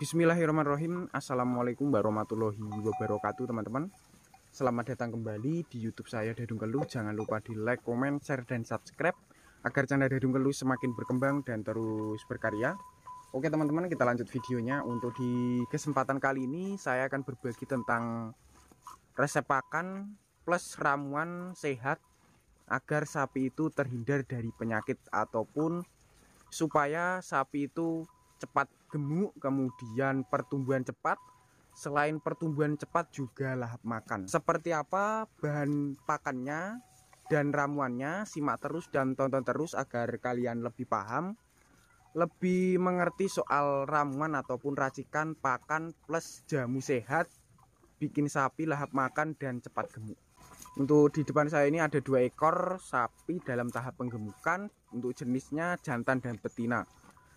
Bismillahirrahmanirrahim. Assalamualaikum warahmatullahi wabarakatuh, teman-teman. Selamat datang kembali di YouTube saya, Dadung Keluh. Jangan lupa di like, comment, share, dan subscribe agar channel Dadung Keluh semakin berkembang dan terus berkarya. Oke teman-teman, kita lanjut videonya. Untuk di kesempatan kali ini saya akan berbagi tentang resep pakan plus ramuan sehat agar sapi itu terhindar dari penyakit ataupun supaya sapi itu cepat gemuk, kemudian pertumbuhan cepat. Selain pertumbuhan cepat juga lahap makan. Seperti apa bahan pakannya dan ramuannya, simak terus dan tonton terus agar kalian lebih paham, lebih mengerti soal ramuan ataupun racikan pakan plus jamu sehat bikin sapi lahap makan dan cepat gemuk. Untuk di depan saya ini ada 2 ekor sapi dalam tahap penggemukan. Untuk jenisnya jantan dan betina,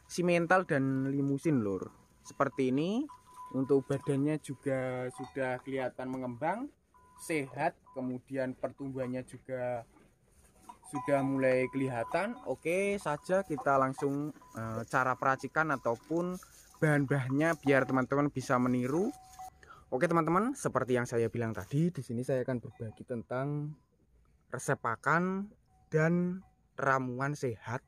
simental dan limusin lur. Seperti ini. Untuk badannya juga sudah kelihatan mengembang, sehat, kemudian pertumbuhannya juga sudah mulai kelihatan. Oke saja, kita langsung cara peracikan ataupun bahan-bahannya biar teman-teman bisa meniru. Oke teman-teman, seperti yang saya bilang tadi, di sini saya akan berbagi tentang resep pakan dan ramuan sehat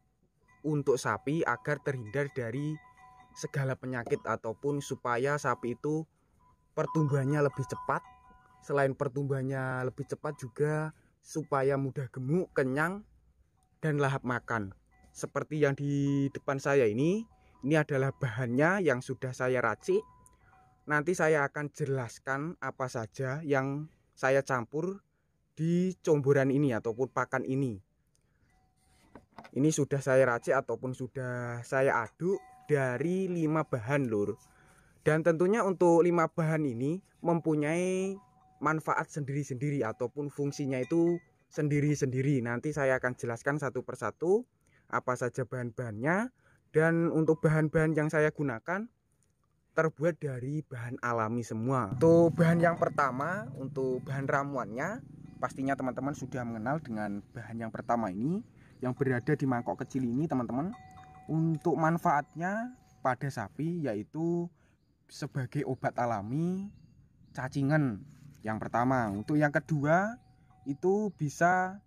untuk sapi agar terhindar dari segala penyakit ataupun supaya sapi itu pertumbuhannya lebih cepat. Selain pertumbuhannya lebih cepat juga supaya mudah gemuk, kenyang, dan lahap makan. Seperti yang di depan saya ini adalah bahannya yang sudah saya racik. Nanti saya akan jelaskan apa saja yang saya campur di comboran ini ataupun pakan ini. Ini sudah saya racik ataupun sudah saya aduk dari 5 bahan lur. Dan tentunya untuk 5 bahan ini mempunyai manfaat sendiri-sendiri ataupun fungsinya itu sendiri-sendiri. Nanti saya akan jelaskan satu persatu apa saja bahan-bahannya. Dan untuk bahan-bahan yang saya gunakan terbuat dari bahan alami semua. Untuk bahan yang pertama, untuk bahan ramuannya, pastinya teman-teman sudah mengenal dengan bahan yang pertama ini yang berada di mangkok kecil ini teman-teman. Untuk manfaatnya pada sapi yaitu sebagai obat alami cacingan yang pertama. Untuk yang kedua itu bisa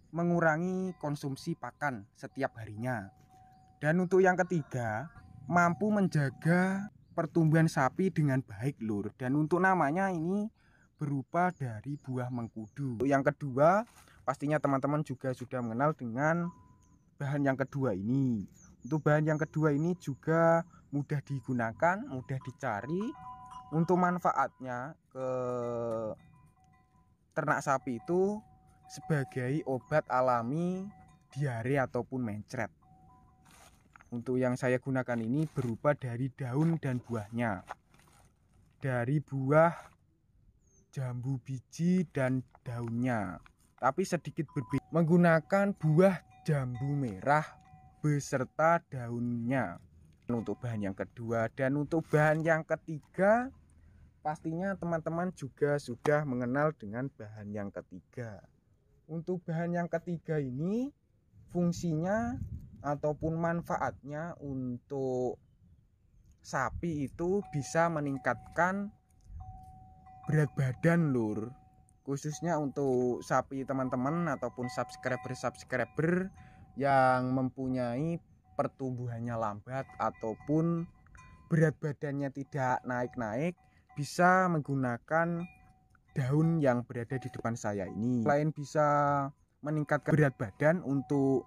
mengurangi konsumsi pakan setiap harinya. Dan untuk yang ketiga mampu menjaga pertumbuhan sapi dengan baik lur. Dan untuk namanya ini berupa dari buah mengkudu. Yang kedua pastinya teman-teman juga sudah mengenal dengan bahan yang kedua ini. Untuk bahan yang kedua ini juga mudah digunakan, mudah dicari. Untuk manfaatnya ke ternak sapi itu sebagai obat alami diare ataupun mencret. Untuk yang saya gunakan ini berupa dari daun dan buahnya. Dari buah, jambu biji dan daunnya. Tapi sedikit berbeda, menggunakan buah jambu merah beserta daunnya. Untuk bahan yang kedua dan untuk bahan yang ketiga pastinya teman-teman juga sudah mengenal dengan bahan yang ketiga. Untuk bahan yang ketiga ini fungsinya ataupun manfaatnya untuk sapi itu bisa meningkatkan berat badan lur. Khususnya untuk sapi teman-teman ataupun subscriber yang mempunyai pertumbuhannya lambat ataupun berat badannya tidak naik-naik, bisa menggunakan daun yang berada di depan saya ini. Selain bisa meningkatkan berat badan, untuk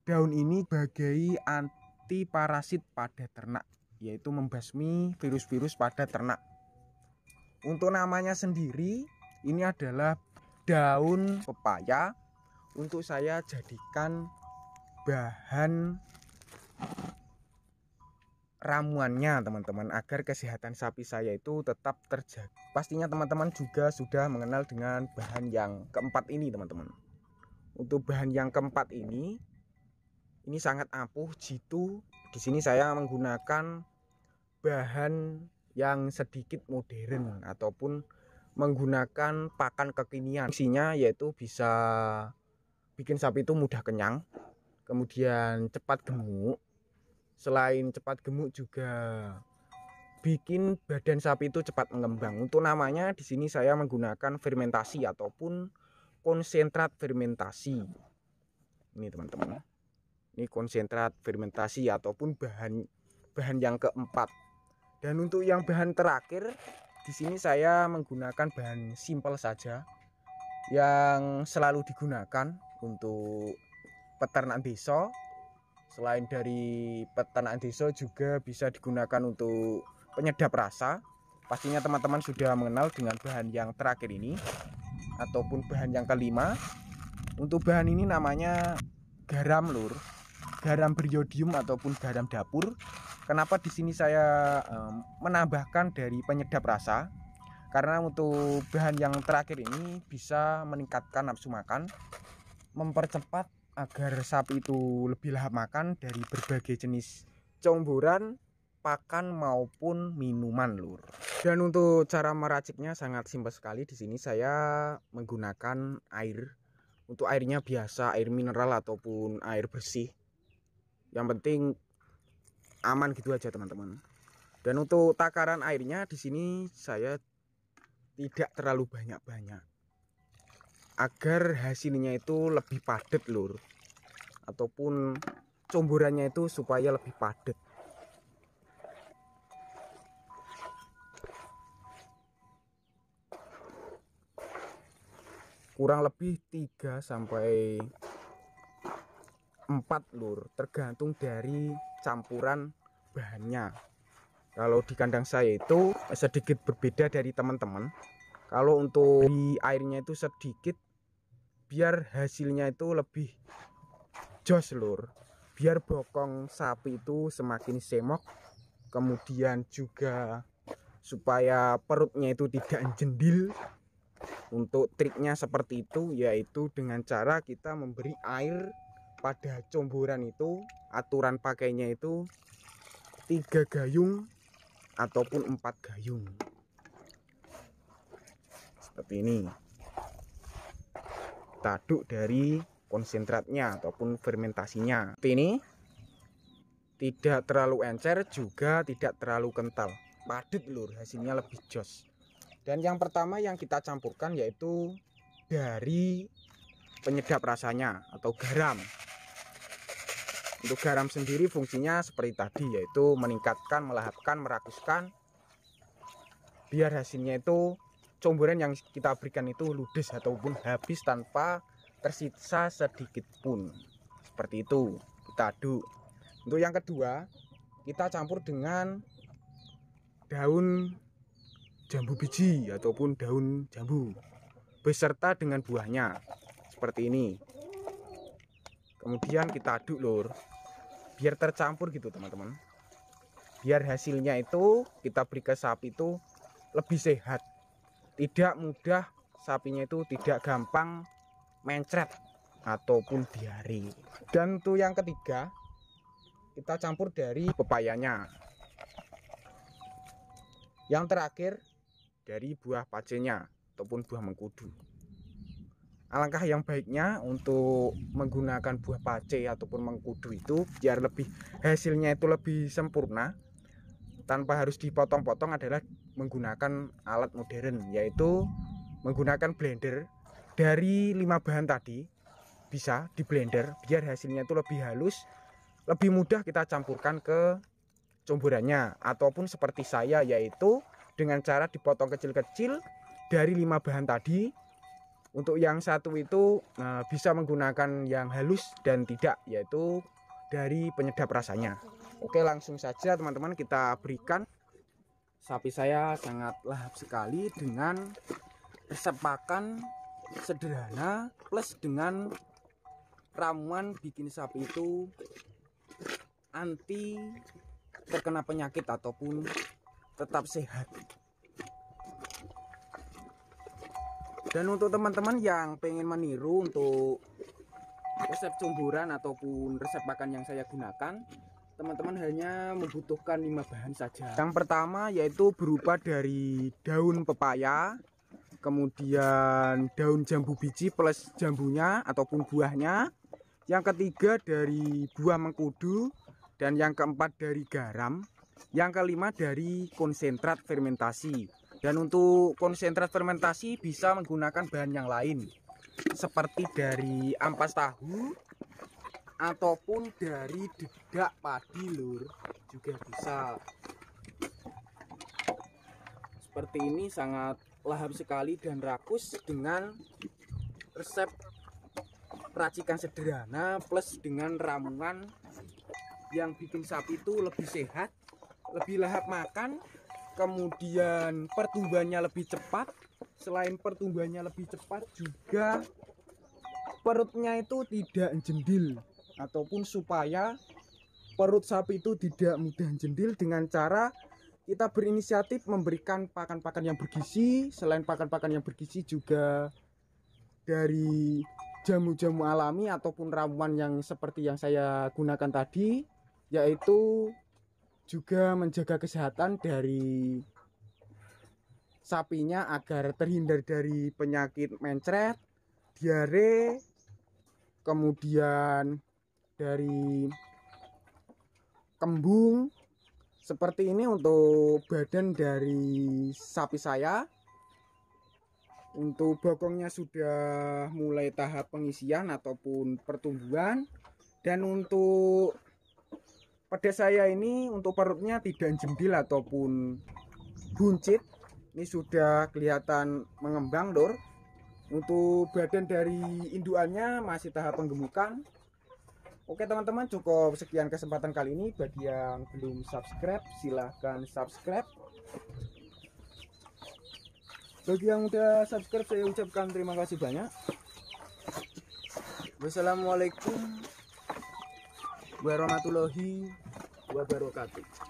daun ini sebagai anti parasit pada ternak, yaitu membasmi virus-virus pada ternak. Untuk namanya sendiri ini adalah daun pepaya. Untuk saya jadikan bahan ramuannya teman-teman agar kesehatan sapi saya itu tetap terjaga. Pastinya teman-teman juga sudah mengenal dengan bahan yang keempat ini teman-teman. Untuk bahan yang keempat ini sangat ampuh jitu. Di sini saya menggunakan bahan yang sedikit modern ataupun menggunakan pakan kekinian. Fungsinya yaitu bisa bikin sapi itu mudah kenyang, kemudian cepat gemuk. Selain cepat gemuk juga bikin badan sapi itu cepat mengembang. Untuk namanya di sini saya menggunakan fermentasi ataupun konsentrat fermentasi. Ini teman-teman. Ini konsentrat fermentasi ataupun bahan yang keempat. Dan untuk yang bahan terakhir di sini saya menggunakan bahan simpel saja yang selalu digunakan untuk peternak desa. Selain dari peternak desa juga bisa digunakan untuk penyedap rasa. Pastinya teman-teman sudah mengenal dengan bahan yang terakhir ini ataupun bahan yang kelima. Untuk bahan ini namanya garam lur, garam beriodium ataupun garam dapur. Kenapa di sini saya menambahkan dari penyedap rasa? Karena untuk bahan yang terakhir ini bisa meningkatkan nafsu makan, mempercepat agar sapi itu lebih lahap makan dari berbagai jenis comboran, pakan maupun minuman lur. Dan untuk cara meraciknya sangat simpel sekali. Di sini saya menggunakan air. Untuk airnya biasa air mineral ataupun air bersih. Yang penting aman gitu aja teman-teman. Dan untuk takaran airnya di sini saya tidak terlalu banyak-banyak agar hasilnya itu lebih padat lur, ataupun comborannya itu supaya lebih padat. Kurang lebih 3 sampai 4 lur, tergantung dari campuran bahannya. Kalau di kandang saya itu sedikit berbeda dari teman-teman. Kalau untuk di airnya itu sedikit biar hasilnya itu lebih jos lur, biar bokong sapi itu semakin semok, kemudian juga supaya perutnya itu tidak jendil. Untuk triknya seperti itu, yaitu dengan cara kita memberi air pada comboran itu, aturan pakainya itu 3 gayung ataupun 4 gayung seperti ini. Kita aduk dari konsentratnya ataupun fermentasinya seperti ini. Tidak terlalu encer juga tidak terlalu kental, padat lur, hasilnya lebih jos. Dan yang pertama yang kita campurkan yaitu dari penyedap rasanya atau garam. Untuk garam sendiri fungsinya seperti tadi, yaitu meningkatkan, melahapkan, merakuskan, biar hasilnya itu comboran yang kita berikan itu ludes ataupun habis tanpa tersisa sedikit pun. Seperti itu, kita aduk. Untuk yang kedua, kita campur dengan daun jambu biji ataupun daun jambu beserta dengan buahnya seperti ini. Kemudian kita aduk lur, biar tercampur gitu teman-teman, biar hasilnya itu kita beri ke sapi itu lebih sehat, tidak mudah sapinya itu tidak gampang mencret ataupun diare. Dan untuk yang ketiga kita campur dari pepayanya. Yang terakhir dari buah pacenya ataupun buah mengkudu. Alangkah yang baiknya untuk menggunakan buah pace ataupun mengkudu itu biar lebih hasilnya itu lebih sempurna tanpa harus dipotong-potong adalah menggunakan alat modern, yaitu menggunakan blender. Dari 5 bahan tadi bisa di blender biar hasilnya itu lebih halus, lebih mudah kita campurkan ke comborannya, ataupun seperti saya yaitu dengan cara dipotong kecil-kecil dari 5 bahan tadi. Untuk yang satu itu bisa menggunakan yang halus dan tidak, yaitu dari penyedap rasanya. Oke, langsung saja teman-teman kita berikan. Sapi saya sangat lahap sekali dengan resep pakan sederhana plus dengan ramuan bikin sapi itu anti terkena penyakit ataupun tetap sehat. Dan untuk teman-teman yang pengen meniru untuk resep comboran ataupun resep pakan yang saya gunakan, teman-teman hanya membutuhkan 5 bahan saja. Yang pertama yaitu berupa dari daun pepaya, kemudian daun jambu biji plus jambunya ataupun buahnya. Yang ketiga dari buah mengkudu, dan yang keempat dari garam. Yang kelima dari konsentrat fermentasi. Dan untuk konsentrat fermentasi bisa menggunakan bahan yang lain, seperti dari ampas tahu ataupun dari dedak padi lur, juga bisa. Seperti ini sangat lahap sekali dan rakus dengan resep racikan sederhana plus dengan ramuan yang bikin sapi itu lebih sehat, lebih lahap makan, kemudian pertumbuhannya lebih cepat. Selain pertumbuhannya lebih cepat, juga perutnya itu tidak jendil, ataupun supaya perut sapi itu tidak mudah jendil dengan cara kita berinisiatif memberikan pakan-pakan yang bergizi. Selain pakan-pakan yang bergizi, juga dari jamu-jamu alami ataupun ramuan yang seperti yang saya gunakan tadi, yaitu juga menjaga kesehatan dari sapinya agar terhindar dari penyakit mencret, diare, kemudian dari kembung. Seperti ini untuk badan dari sapi saya. Untuk bokongnya sudah mulai tahap pengisian ataupun pertumbuhan. Dan untuk pada saya ini, untuk perutnya tidak jendil ataupun buncit. Ini sudah kelihatan mengembang lur. Untuk badan dari induannya masih tahap penggemukan. Oke teman-teman, cukup sekian kesempatan kali ini. Bagi yang belum subscribe, silahkan subscribe. Bagi yang udah subscribe, saya ucapkan terima kasih banyak. Wassalamualaikum warahmatullahi wabarakatuh.